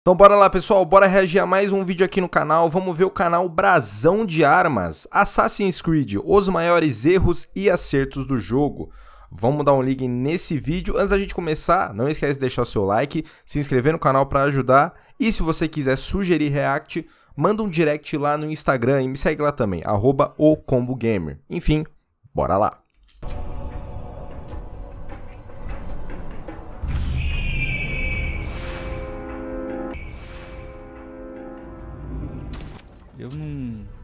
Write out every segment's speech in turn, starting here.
Então bora lá, pessoal, bora reagir a mais um vídeo aqui no canal. Vamos ver o canal Brasão de Armas, Assassin's Creed, os maiores erros e acertos do jogo. Vamos dar um like nesse vídeo. Antes da gente começar, não esquece de deixar o seu like, se inscrever no canal para ajudar. E se você quiser sugerir react, manda um direct lá no Instagram e me segue lá também, @ocombogamer. Enfim, bora lá. Eu não...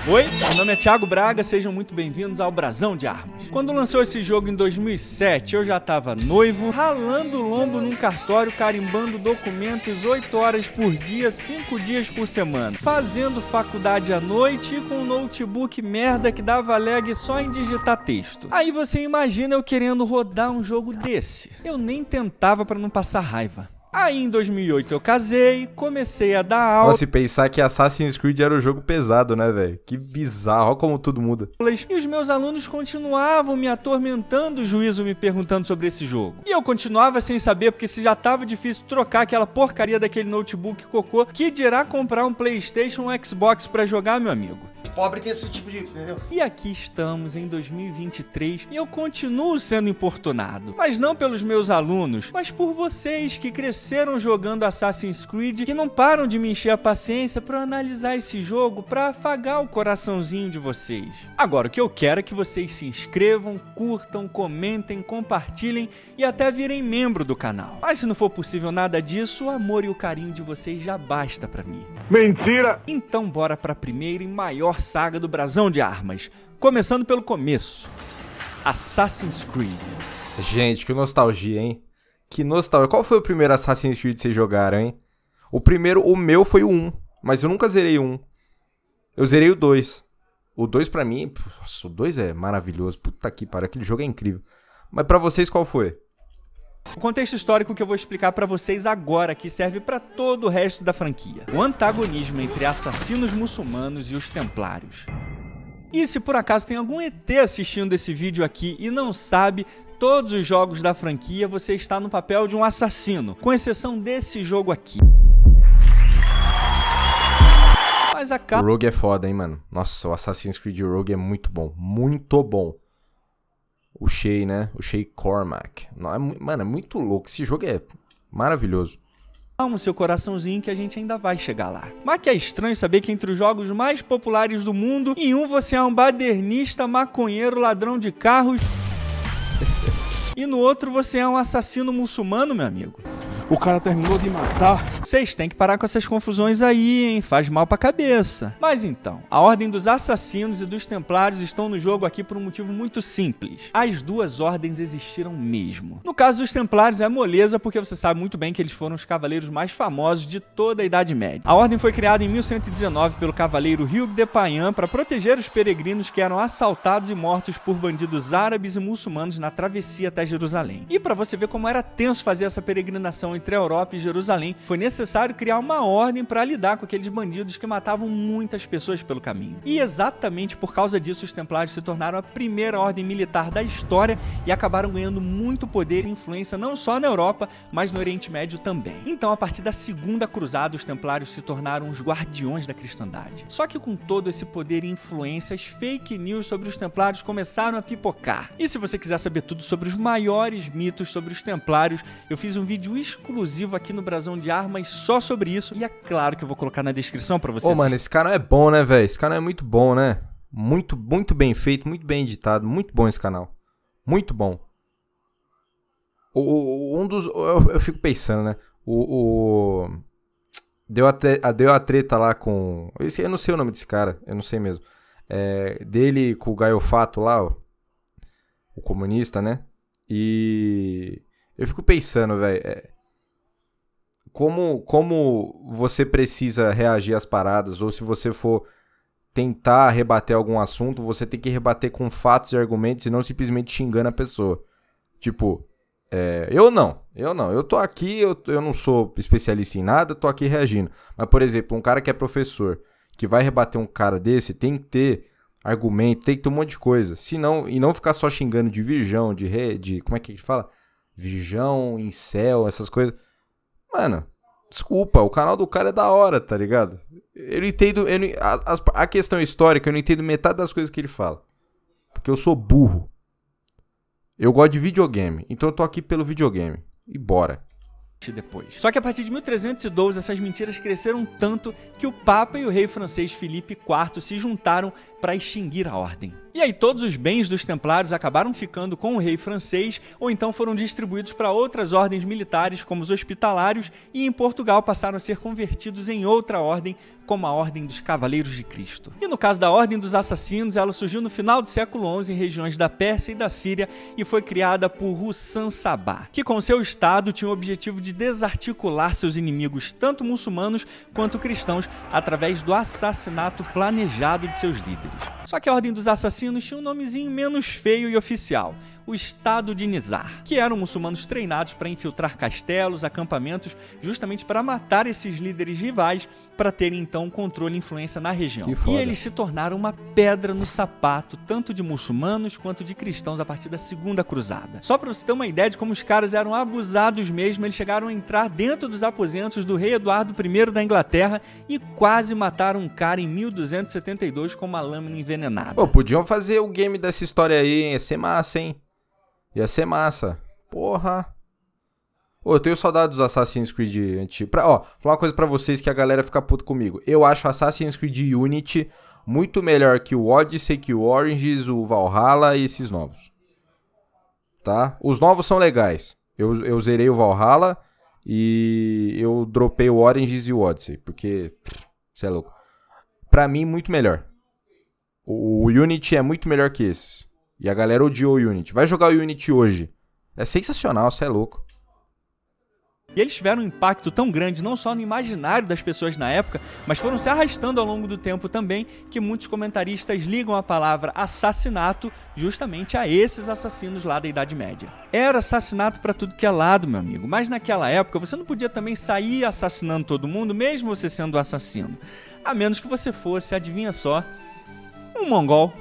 Oi, meu nome é Thiago Braga, sejam muito bem-vindos ao Brasão de Armas. Quando lançou esse jogo em 2007, eu já tava noivo, ralando o lombo num cartório, carimbando documentos 8 horas por dia, 5 dias por semana, fazendo faculdade à noite e com um notebook merda que dava lag só em digitar texto. Aí você imagina eu querendo rodar um jogo desse. Eu nem tentava pra não passar raiva. Aí em 2008 eu casei, comecei a dar aula. Nossa, se pensar que Assassin's Creed era um jogo pesado, né, velho? Que bizarro, olha como tudo muda. E os meus alunos continuavam me atormentando, o juízo me perguntando sobre esse jogo. E eu continuava sem saber, porque se já tava difícil trocar aquela porcaria daquele notebook cocô, que dirá comprar um PlayStation ou um Xbox pra jogar, meu amigo. Pobre tem esse tipo de... E aqui estamos em 2023 e eu continuo sendo importunado. Mas não pelos meus alunos, mas por vocês que cresceram jogando Assassin's Creed, que não param de me encher a paciência pra analisar esse jogo, pra afagar o coraçãozinho de vocês. Agora, o que eu quero é que vocês se inscrevam, curtam, comentem, compartilhem e até virem membro do canal. Mas se não for possível nada disso, o amor e o carinho de vocês já basta pra mim. Mentira! Então bora pra primeira e maior saga do Brasão de Armas. Começando pelo começo. Assassin's Creed. Gente, que nostalgia, hein? Que nostalgia. Qual foi o primeiro Assassin's Creed que vocês jogaram, hein? O meu foi o 1, mas eu nunca zerei o 1. Eu zerei o 2. O 2 pra mim, nossa, o 2 é maravilhoso. Puta que pariu, aquele jogo é incrível. Mas pra vocês qual foi? O contexto histórico que eu vou explicar pra vocês agora que serve pra todo o resto da franquia. O antagonismo entre assassinos muçulmanos e os templários. E se por acaso tem algum ET assistindo esse vídeo aqui e não sabe, todos os jogos da franquia você está no papel de um assassino, com exceção desse jogo aqui. Mas a O Rogue é foda, hein, mano? Nossa, o Assassin's Creed Rogue é muito bom. Muito bom. O Shay, né? O Shay Cormac. Mano, é muito louco. Esse jogo é maravilhoso. Calma o seu coraçãozinho que a gente ainda vai chegar lá. Mas que é estranho saber que entre os jogos mais populares do mundo, em um você é um badernista, maconheiro, ladrão de carros... e no outro você é um assassino muçulmano, meu amigo. O cara terminou de matar. Vocês têm que parar com essas confusões aí, hein? Faz mal pra cabeça. Mas então, a ordem dos assassinos e dos templários estão no jogo aqui por um motivo muito simples. As duas ordens existiram mesmo. No caso dos templários é moleza, porque você sabe muito bem que eles foram os cavaleiros mais famosos de toda a Idade Média. A ordem foi criada em 1119 pelo cavaleiro Hugues de Payens para proteger os peregrinos que eram assaltados e mortos por bandidos árabes e muçulmanos na travessia até Jerusalém. E para você ver como era tenso fazer essa peregrinação entre a Europa e Jerusalém, foi necessário criar uma ordem para lidar com aqueles bandidos que matavam muitas pessoas pelo caminho. E exatamente por causa disso, os templários se tornaram a primeira ordem militar da história e acabaram ganhando muito poder e influência não só na Europa, mas no Oriente Médio também. Então, a partir da Segunda Cruzada, os templários se tornaram os guardiões da cristandade. Só que com todo esse poder e influência, as fake news sobre os templários começaram a pipocar. E se você quiser saber tudo sobre os maiores mitos sobre os templários, eu fiz um vídeo exclusivo aqui no Brasão de Armas só sobre isso, e é claro que eu vou colocar na descrição pra você assistir. Mano, esse canal é bom, né, velho? Esse canal é muito bom, né? Muito bem feito, muito bem editado, muito bom esse canal. Muito bom. Eu fico pensando, né? Deu a treta lá com... Eu não sei o nome desse cara, eu não sei mesmo. Dele com o Gaiofato lá, ó, o comunista, né? E eu fico pensando, velho, como você precisa reagir às paradas, ou se você for tentar rebater algum assunto, você tem que rebater com fatos e argumentos e não simplesmente xingando a pessoa. Tipo, eu tô aqui, eu não sou especialista em nada, tô aqui reagindo. Mas, por exemplo, um cara que é professor, que vai rebater um cara desse, tem que ter argumento, tem que ter um monte de coisa. Senão, e não ficar só xingando de virgão, de rei, de... Como é que ele fala? Virgão, incel, essas coisas. Mano, desculpa, o canal do cara é da hora, tá ligado? Eu não entendo... A questão histórica, eu não entendo metade das coisas que ele fala. Porque eu sou burro. Eu gosto de videogame, então eu tô aqui pelo videogame. E bora. Depois. Só que a partir de 1312 essas mentiras cresceram tanto que o Papa e o rei francês Filipe IV se juntaram para extinguir a ordem. E aí todos os bens dos templários acabaram ficando com o rei francês ou então foram distribuídos para outras ordens militares como os hospitalários e em Portugal passaram a ser convertidos em outra ordem como a Ordem dos Cavaleiros de Cristo. E no caso da Ordem dos Assassinos, ela surgiu no final do século XI em regiões da Pérsia e da Síria e foi criada por Hussan Sabah, que com seu estado tinha o objetivo de desarticular seus inimigos, tanto muçulmanos quanto cristãos, através do assassinato planejado de seus líderes. Só que a Ordem dos Assassinos tinha um nomezinho menos feio e oficial, o Estado de Nizar, que eram muçulmanos treinados para infiltrar castelos, acampamentos, justamente para matar esses líderes rivais, para terem então controle e influência na região. E eles se tornaram uma pedra no sapato, tanto de muçulmanos quanto de cristãos a partir da Segunda Cruzada. Só para você ter uma ideia de como os caras eram abusados mesmo, eles chegaram a entrar dentro dos aposentos do rei Eduardo I da Inglaterra e quase mataram um cara em 1272 com uma lâmina envenenada. Pô, podiam fazer o game dessa história aí, hein? Ia ser massa, hein? Ia ser massa. Porra. Ô, eu tenho saudade dos Assassin's Creed antigos. Ó, vou falar uma coisa pra vocês que a galera fica puta comigo. Eu acho Assassin's Creed Unity muito melhor que o Odyssey, que o Origins, o Valhalla e esses novos. Tá? Os novos são legais. Eu zerei o Valhalla e eu dropei o Origins e o Odyssey. Porque, você é louco. Pra mim, muito melhor. O Unity é muito melhor que esses. E a galera odiou o Unity. Vai jogar o Unity hoje. É sensacional, você é louco. E eles tiveram um impacto tão grande, não só no imaginário das pessoas na época, mas foram se arrastando ao longo do tempo também, que muitos comentaristas ligam a palavra assassinato justamente a esses assassinos lá da Idade Média. Era assassinato pra tudo que é lado, meu amigo, mas naquela época você não podia também sair assassinando todo mundo, mesmo você sendo assassino. A menos que você fosse, adivinha só, um mongol.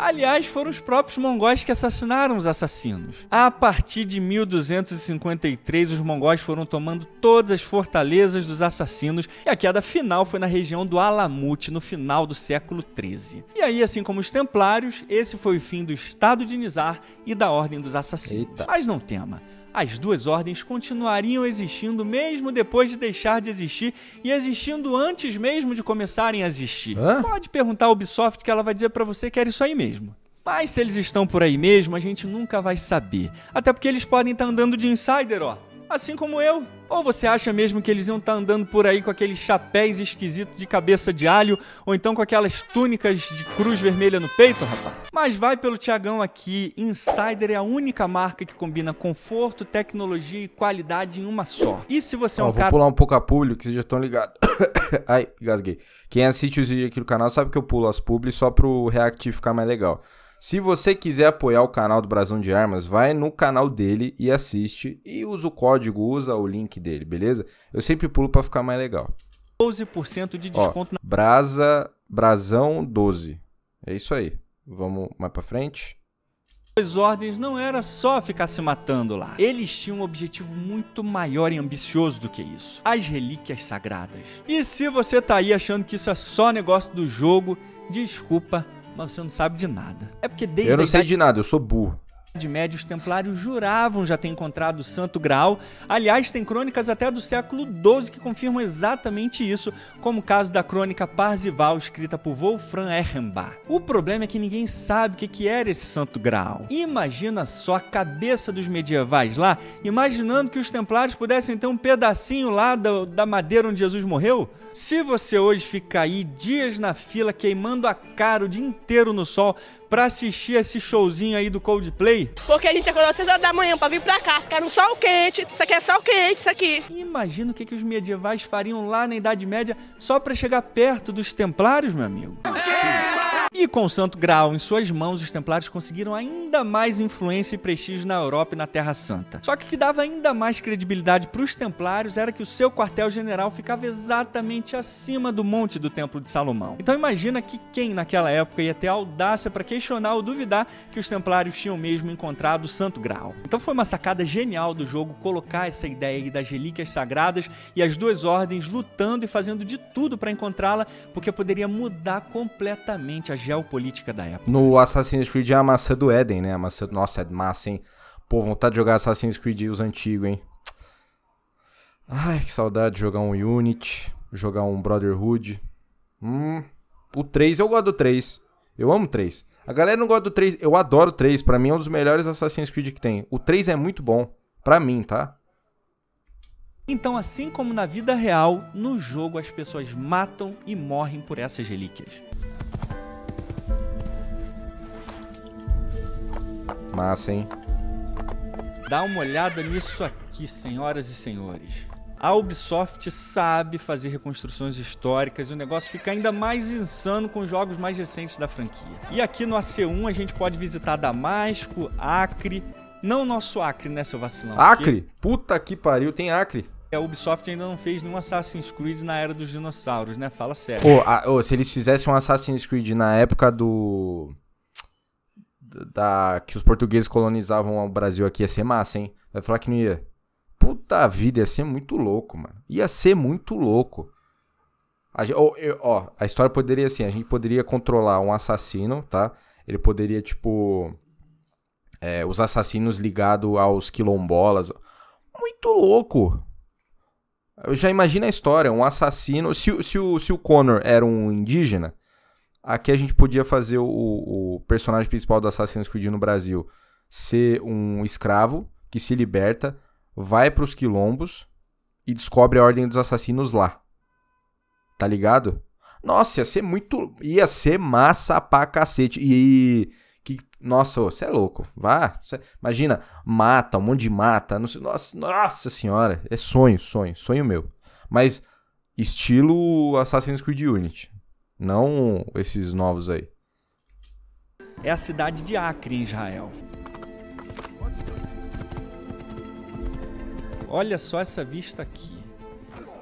Aliás, foram os próprios mongóis que assassinaram os assassinos. A partir de 1253, os mongóis foram tomando todas as fortalezas dos assassinos e a queda final foi na região do Alamut, no final do século XIII. E aí, assim como os templários, esse foi o fim do Estado de Nizar e da Ordem dos Assassinos. Eita. Mas não tema. As duas ordens continuariam existindo mesmo depois de deixar de existir e existindo antes mesmo de começarem a existir. Pode perguntar à Ubisoft que ela vai dizer pra você que era isso aí mesmo. Mas se eles estão por aí mesmo, a gente nunca vai saber. Até porque eles podem estar andando de insider, ó. Assim como eu. Ou você acha mesmo que eles iam estar andando por aí com aqueles chapéus esquisitos de cabeça de alho, ou então com aquelas túnicas de cruz vermelha no peito, rapaz? Mas vai pelo Thiagão aqui, Insider é a única marca que combina conforto, tecnologia e qualidade em uma só. E se você é um cara... Vou pular um pouco a publi, que vocês já estão ligados. Ai, gasguei. Quem assiste os vídeos aqui do canal sabe que eu pulo as publi só pro react ficar mais legal. Se você quiser apoiar o canal do Brasão de Armas, vai no canal dele e assiste. E usa o código, usa o link dele, beleza? Eu sempre pulo pra ficar mais legal. 12% de desconto. Ó, Brasão 12. É isso aí. Vamos mais pra frente. As ordens não era só ficar se matando lá. Eles tinham um objetivo muito maior e ambicioso do que isso. As relíquias sagradas. E se você tá aí achando que isso é só negócio do jogo, desculpa, mas você não sabe de nada. É porque desde eu não sei de nada, eu sou burro. Idade Média, os templários juravam já ter encontrado o Santo Graal. Aliás, tem crônicas até do século XII que confirmam exatamente isso, como o caso da crônica Parzival, escrita por Wolfram Erlenbach. O problema é que ninguém sabe o que era esse Santo Graal. Imagina só a cabeça dos medievais lá, imaginando que os templários pudessem ter um pedacinho lá da madeira onde Jesus morreu. Se você hoje ficar aí dias na fila, queimando a cara o dia inteiro no sol, pra assistir esse showzinho aí do Coldplay. Porque a gente acordou às 6 horas da manhã pra vir pra cá, ficar no sol quente. Isso aqui é sol quente, isso aqui. Imagina o que os medievais fariam lá na Idade Média só pra chegar perto dos templários, meu amigo. E com o Santo Graal em suas mãos, os Templários conseguiram ainda mais influência e prestígio na Europa e na Terra Santa. Só que o que dava ainda mais credibilidade para os Templários era que o seu quartel-general ficava exatamente acima do monte do Templo de Salomão. Então imagina que quem naquela época ia ter a audácia para questionar ou duvidar que os Templários tinham mesmo encontrado o Santo Graal. Então foi uma sacada genial do jogo colocar essa ideia aí das relíquias sagradas e as duas ordens lutando e fazendo de tudo para encontrá-la, porque poderia mudar completamente a geopolítica da época. No Assassin's Creed é a maçã do Éden, né? A maçã... Nossa, é massa, hein? Pô, vontade de jogar Assassin's Creed os antigos, hein? Ai, que saudade de jogar um Unity, jogar um Brotherhood. O 3, eu gosto do 3. Eu amo o 3. A galera não gosta do 3, eu adoro o 3. Pra mim é um dos melhores Assassin's Creed que tem. O 3 é muito bom. Pra mim, tá? Então, assim como na vida real, no jogo as pessoas matam e morrem por essas relíquias. Massa, hein? Dá uma olhada nisso aqui, senhoras e senhores. A Ubisoft sabe fazer reconstruções históricas e o negócio fica ainda mais insano com os jogos mais recentes da franquia. E aqui no AC1 a gente pode visitar Damasco, Acre... Não o nosso Acre, né, seu vacilão? Acre? Puta que pariu, tem Acre. A Ubisoft ainda não fez nenhum Assassin's Creed na era dos dinossauros, né? Fala sério. Se eles fizessem um Assassin's Creed na época que os portugueses colonizavam o Brasil aqui, ia ser massa, hein? Vai falar que não ia. Puta vida, ia ser muito louco, mano. Ia ser muito louco. A história poderia assim, a gente poderia controlar um assassino, tá? Ele poderia, tipo... os assassinos ligados aos quilombolas. Muito louco. Eu já imagino a história, um assassino... Se o Connor era um indígena, aqui a gente podia fazer o personagem principal do Assassin's Creed no Brasil ser um escravo que se liberta, vai pros quilombos e descobre a ordem dos assassinos lá. Tá ligado? Nossa, ia ser muito... Ia ser massa pra cacete. Nossa, você é louco. Imagina, mata, um monte de mata. Nossa senhora. É sonho meu. Mas estilo Assassin's Creed Unity. Não esses novos aí. É a cidade de Acre, em Israel. Olha só essa vista aqui.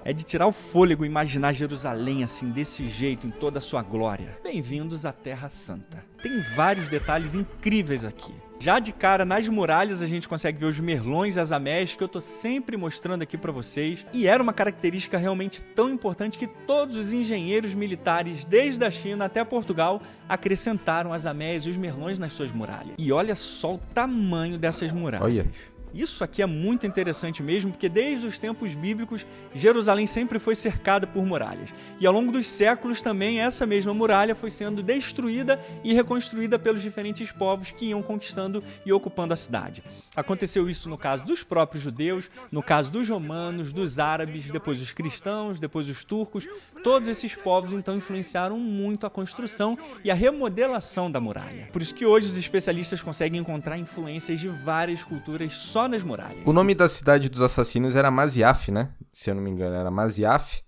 É de tirar o fôlego imaginar Jerusalém assim, desse jeito, em toda a sua glória. Bem-vindos à Terra Santa. Tem vários detalhes incríveis aqui. Já de cara, nas muralhas, a gente consegue ver os merlões e as ameias que eu tô sempre mostrando aqui pra vocês. E era uma característica realmente tão importante que todos os engenheiros militares, desde a China até Portugal, acrescentaram as ameias e os merlões nas suas muralhas. E olha só o tamanho dessas muralhas. Olha. Isso aqui é muito interessante mesmo, porque desde os tempos bíblicos, Jerusalém sempre foi cercada por muralhas. E ao longo dos séculos também, essa mesma muralha foi sendo destruída e reconstruída pelos diferentes povos que iam conquistando e ocupando a cidade. Aconteceu isso no caso dos próprios judeus, no caso dos romanos, dos árabes, depois os cristãos, depois os turcos. Todos esses povos então influenciaram muito a construção e a remodelação da muralha. Por isso que hoje os especialistas conseguem encontrar influências de várias culturas só nas muralhas. O nome da cidade dos assassinos era Masyaf, né? Se eu não me engano, era Masyaf.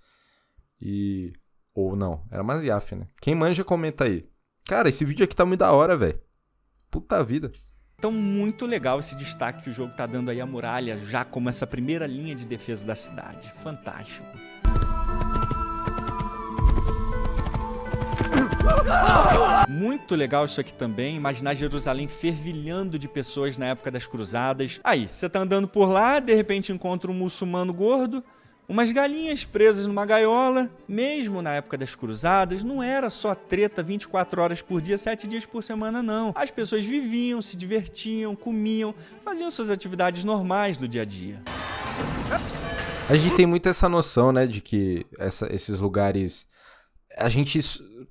Ou não, era Masyaf, né? Quem manja, comenta aí. Cara, esse vídeo aqui tá muito da hora, velho. Puta vida. Então, muito legal esse destaque que o jogo tá dando aí à muralha, já como essa primeira linha de defesa da cidade. Fantástico. Muito legal isso aqui também, imaginar Jerusalém fervilhando de pessoas na época das cruzadas. Aí, você tá andando por lá, de repente encontra um muçulmano gordo, umas galinhas presas numa gaiola. Mesmo na época das cruzadas, não era só treta 24 horas por dia, 7 dias por semana, não. As pessoas viviam, se divertiam, comiam, faziam suas atividades normais do dia a dia. A gente tem muito essa noção, né, de que esses lugares... A gente...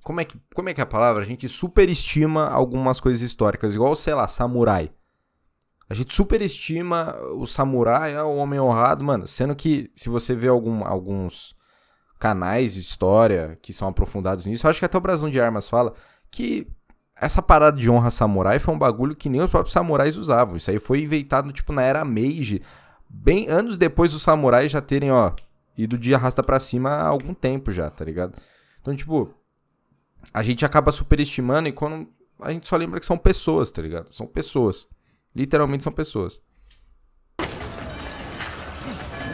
Como é que é a palavra? A gente superestima algumas coisas históricas, igual, sei lá, samurai. A gente superestima o samurai, o homem honrado, mano. Sendo que, se você vê alguns canais de história que são aprofundados nisso, eu acho que até o Brasão de Armas fala que essa parada de honra samurai foi um bagulho que nem os próprios samurais usavam. Isso aí foi inventado, tipo, na era Meiji, bem anos depois dos samurais já terem, ido de arrasta pra cima há algum tempo já, tá ligado? Então, tipo, a gente acaba superestimando e quando a gente só lembra que são pessoas, tá ligado? São pessoas. Literalmente são pessoas.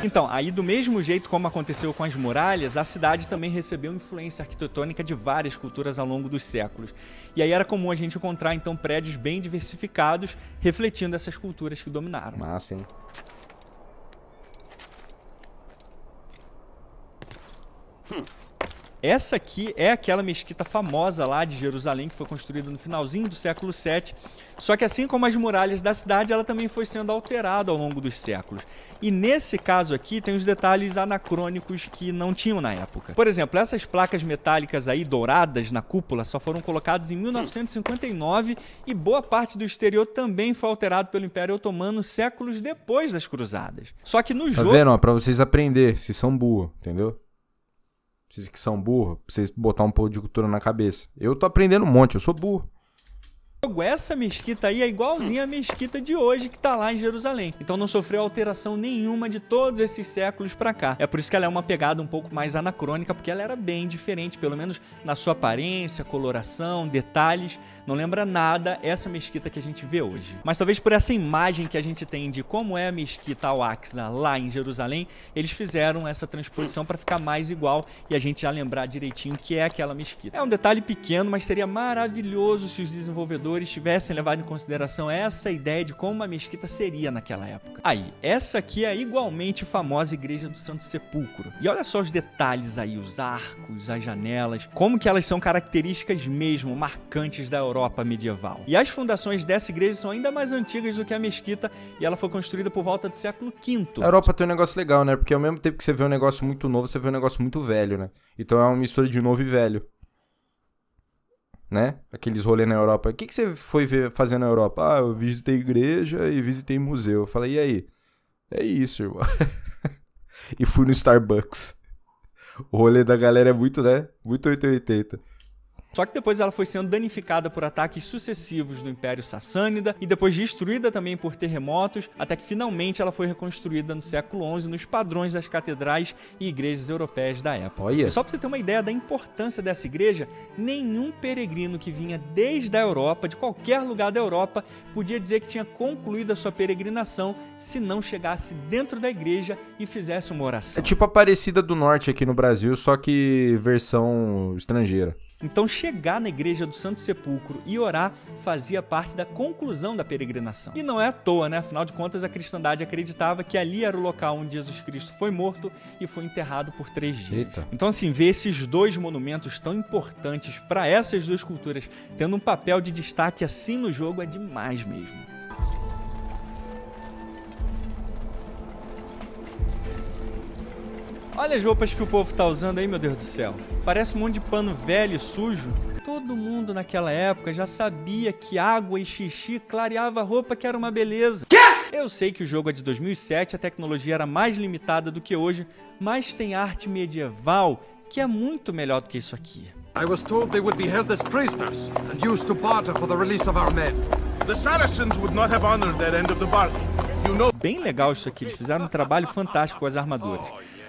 Então, aí do mesmo jeito como aconteceu com as muralhas, a cidade também recebeu influência arquitetônica de várias culturas ao longo dos séculos. E aí era comum a gente encontrar, então, prédios bem diversificados, refletindo essas culturas que dominaram. Massa, hein? Essa aqui é aquela mesquita famosa lá de Jerusalém, que foi construída no finalzinho do século VII. Só que assim como as muralhas da cidade, ela também foi sendo alterada ao longo dos séculos. E nesse caso aqui tem os detalhes anacrônicos que não tinham na época. Por exemplo, essas placas metálicas aí douradas na cúpula só foram colocadas em 1959 e boa parte do exterior também foi alterado pelo Império Otomano séculos depois das Cruzadas. Só que no jogo... Tá vendo? Ó, pra vocês aprenderem, se são burros, entendeu? Vocês que são burros, pra vocês botar um pouco de cultura na cabeça. Eu tô aprendendo um monte, eu sou burro. Essa mesquita aí é igualzinha à mesquita de hoje que tá lá em Jerusalém. Então não sofreu alteração nenhuma de todos esses séculos pra cá. É por isso que ela é uma pegada um pouco mais anacrônica, porque ela era bem diferente, pelo menos na sua aparência, coloração, detalhes. Não lembra nada essa mesquita que a gente vê hoje. Mas talvez por essa imagem que a gente tem de como é a mesquita Al-Aqsa lá em Jerusalém, eles fizeram essa transposição para ficar mais igual e a gente já lembrar direitinho que é aquela mesquita. É um detalhe pequeno, mas seria maravilhoso se os desenvolvedores tivessem levado em consideração essa ideia de como uma mesquita seria naquela época. Aí, essa aqui é a igualmente famosa Igreja do Santo Sepulcro. E olha só os detalhes aí, os arcos, as janelas, como que elas são características mesmo, marcantes da Europa medieval. E as fundações dessa igreja são ainda mais antigas do que a mesquita e ela foi construída por volta do século V. A Europa tem um negócio legal, né? Porque ao mesmo tempo que você vê um negócio muito novo, você vê um negócio muito velho, né? Então é uma mistura de novo e velho. Né? Aqueles rolês na Europa. O que você foi fazer na Europa? Ah, eu visitei igreja e visitei museu. Eu falei, e aí? É isso, irmão. E fui no Starbucks. O rolê da galera é muito, né? Muito 880. Só que depois ela foi sendo danificada por ataques sucessivos do Império Sassânida e depois destruída também por terremotos, até que finalmente ela foi reconstruída no século XI nos padrões das catedrais e igrejas europeias da época. Olha. E só para você ter uma ideia da importância dessa igreja, nenhum peregrino que vinha desde a Europa, de qualquer lugar da Europa, podia dizer que tinha concluído a sua peregrinação se não chegasse dentro da igreja e fizesse uma oração. É tipo a Aparecida do Norte aqui no Brasil, só que versão estrangeira. Então chegar na Igreja do Santo Sepulcro e orar fazia parte da conclusão da peregrinação. E não é à toa, né? Afinal de contas, a cristandade acreditava que ali era o local onde Jesus Cristo foi morto e foi enterrado por 3 dias. Eita. Então, assim, ver esses dois monumentos tão importantes para essas duas culturas tendo um papel de destaque assim no jogo é demais mesmo. Olha as roupas que o povo tá usando aí, meu Deus do céu. Parece um monte de pano velho e sujo. Todo mundo naquela época já sabia que água e xixi clareava a roupa, que era uma beleza. Eu sei que o jogo é de 2007, a tecnologia era mais limitada do que hoje, mas tem arte medieval que é muito melhor do que isso aqui. I was told they would be held as prisoners and used to barter for the release of our men. The Saracens would not have honored their end of the bargain. You know. Bem legal isso aqui, eles fizeram um trabalho fantástico com as armaduras.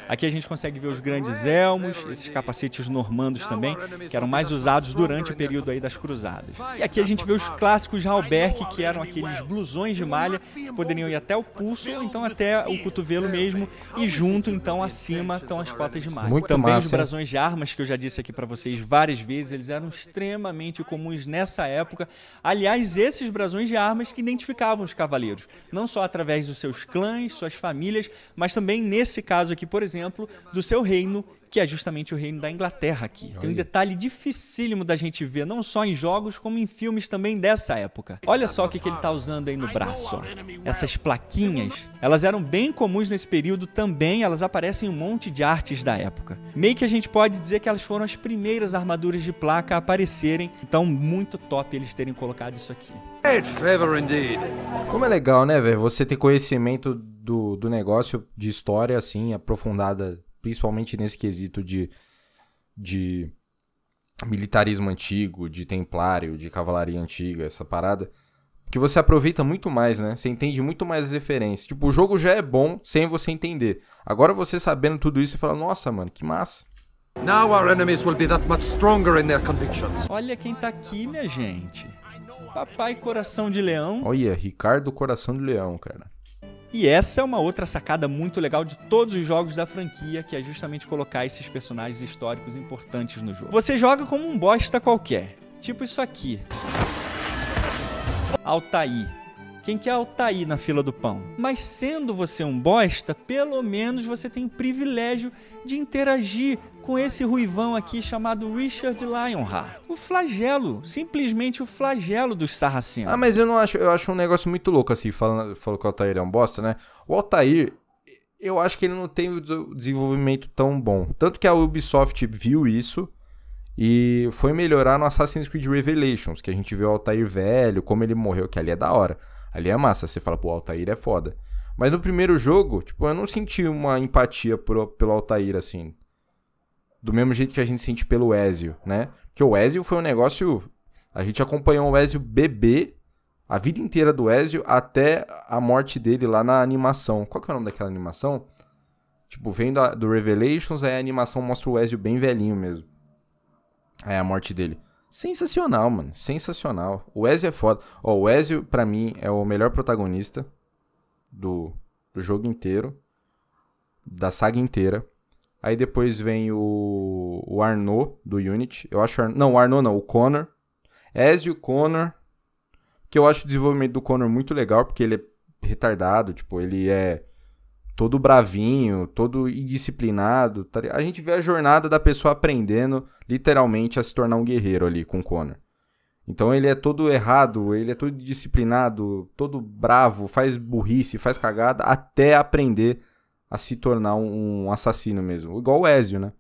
Aqui a gente consegue ver os grandes elmos, esses capacetes normandos também, que eram mais usados durante o período aí das cruzadas. E aqui a gente vê os clássicos halberg, que eram aqueles blusões de malha que poderiam ir até o pulso ou então até o cotovelo mesmo, e junto então acima estão as cotas de malha. Muito também massa, os brasões de armas, que eu já disse aqui para vocês várias vezes, eles eram extremamente comuns nessa época. Aliás, esses brasões de armas que identificavam os cavaleiros, não só através dos seus clãs, suas famílias, mas também nesse caso aqui, por exemplo, do seu reino, que é justamente o reino da Inglaterra aqui. Tem um detalhe dificílimo da gente ver, não só em jogos, como em filmes também dessa época. Olha só o que ele tá usando aí no braço, ó. Essas plaquinhas, elas eram bem comuns nesse período também, elas aparecem em um monte de artes da época. Meio que a gente pode dizer que elas foram as primeiras armaduras de placa a aparecerem, então muito top eles terem colocado isso aqui. Great favor indeed. Como é legal, né, velho? Você ter conhecimento do negócio de história, assim, aprofundada, principalmente nesse quesito de militarismo antigo, de templário, de cavalaria antiga, essa parada. Que você aproveita muito mais, né? Você entende muito mais as referências. Tipo, o jogo já é bom sem você entender. Agora você sabendo tudo isso, você fala, nossa, mano, que massa. Now our enemies will be that much stronger in their convictions. Olha quem tá aqui, minha gente. Papai Coração de Leão. Olha, Ricardo Coração de Leão, cara. E essa é uma outra sacada muito legal de todos os jogos da franquia, que é justamente colocar esses personagens históricos importantes no jogo. Você joga como um bosta qualquer, tipo isso aqui. Altair. Quem que é Altair na fila do pão? Mas sendo você um bosta, pelo menos você tem o privilégio de interagir com esse ruivão aqui chamado Richard Lionheart. O flagelo, simplesmente o flagelo dos sarracenos. Ah, mas eu não acho, eu acho um negócio muito louco assim, falou que o Altair é um bosta, né? O Altair, eu acho que ele não tem o desenvolvimento tão bom. Tanto que a Ubisoft viu isso e foi melhorar no Assassin's Creed Revelations, que a gente vê o Altair velho, como ele morreu, que ali é da hora. Ali é massa, você fala, pô, o Altair é foda. Mas no primeiro jogo, tipo, eu não senti uma empatia pelo Altair, assim. Do mesmo jeito que a gente sente pelo Ezio, né? Porque o Ezio foi um negócio... A gente acompanhou o Ezio bebê, a vida inteira do Ezio, até a morte dele lá na animação. Qual que é o nome daquela animação? Tipo, vem do Revelations, aí a animação mostra o Ezio bem velhinho mesmo. Aí a morte dele. Sensacional, mano. Sensacional. O Ezio é foda. Ó, o Ezio, pra mim, é o melhor protagonista do jogo inteiro. Da saga inteira. Aí depois vem o Arnaud, do Unity. Eu acho... Não, o Arnaud não. O Connor. Ezio, Connor. Que eu acho o desenvolvimento do Connor muito legal, porque ele é retardado. Tipo, ele é todo bravinho, todo indisciplinado. Tá? A gente vê a jornada da pessoa aprendendo, literalmente, a se tornar um guerreiro ali com o Connor. Então ele é todo errado, ele é todo disciplinado, todo bravo, faz burrice, faz cagada, até aprender a se tornar um assassino mesmo. Igual o Ezio, né?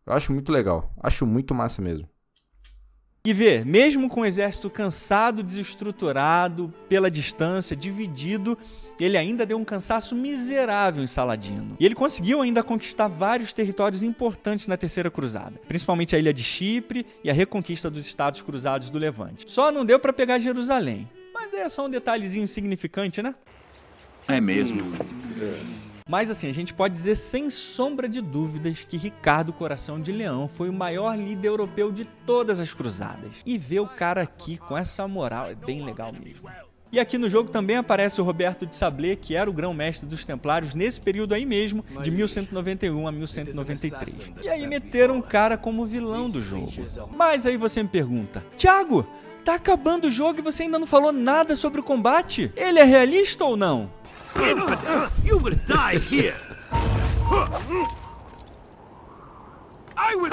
Eu acho muito legal. Acho muito massa mesmo. E vê, mesmo com o exército cansado, desestruturado, pela distância, dividido, ele ainda deu um cansaço miserável em Saladino. E ele conseguiu ainda conquistar vários territórios importantes na Terceira Cruzada, principalmente a ilha de Chipre e a reconquista dos Estados Cruzados do Levante. Só não deu pra pegar Jerusalém, mas é só um detalhezinho insignificante, né? É mesmo. Mas assim, a gente pode dizer sem sombra de dúvidas que Ricardo Coração de Leão foi o maior líder europeu de todas as cruzadas. E ver o cara aqui com essa moral é bem legal mesmo. E aqui no jogo também aparece o Roberto de Sablé, que era o grão-mestre dos Templários nesse período aí mesmo, de 1191 a 1193. E aí meteram o cara como vilão do jogo. Mas aí você me pergunta, Thiago, tá acabando o jogo e você ainda não falou nada sobre o combate? Ele é realista ou não? You will die here. I will.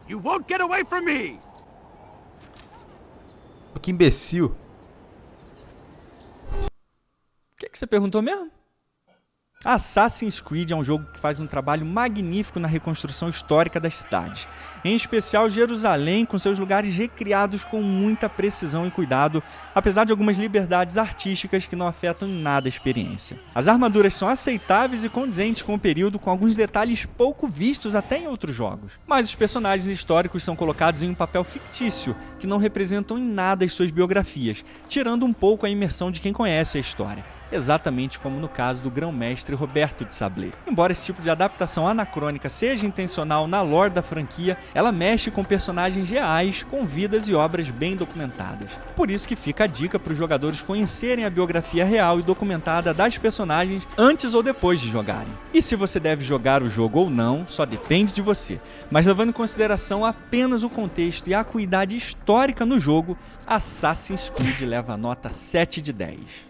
You won't get away from me. Que imbecil. O que você perguntou mesmo? Assassin's Creed é um jogo que faz um trabalho magnífico na reconstrução histórica das cidades, em especial Jerusalém, com seus lugares recriados com muita precisão e cuidado, apesar de algumas liberdades artísticas que não afetam em nada a experiência. As armaduras são aceitáveis e condizentes com o período, com alguns detalhes pouco vistos até em outros jogos, mas os personagens históricos são colocados em um papel fictício, que não representam em nada as suas biografias, tirando um pouco a imersão de quem conhece a história. Exatamente como no caso do grão-mestre Roberto de Sablé. Embora esse tipo de adaptação anacrônica seja intencional na lore da franquia, ela mexe com personagens reais, com vidas e obras bem documentadas. Por isso que fica a dica para os jogadores conhecerem a biografia real e documentada das personagens antes ou depois de jogarem. E se você deve jogar o jogo ou não, só depende de você. Mas levando em consideração apenas o contexto e a acuidade histórica no jogo, Assassin's Creed leva a nota 7 de 10.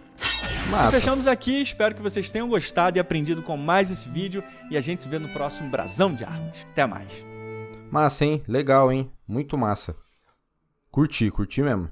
Massa. Fechamos aqui, espero que vocês tenham gostado e aprendido com mais esse vídeo e a gente se vê no próximo Brasão de Armas. Até mais. Massa, hein? Legal, hein? Muito massa. Curti mesmo.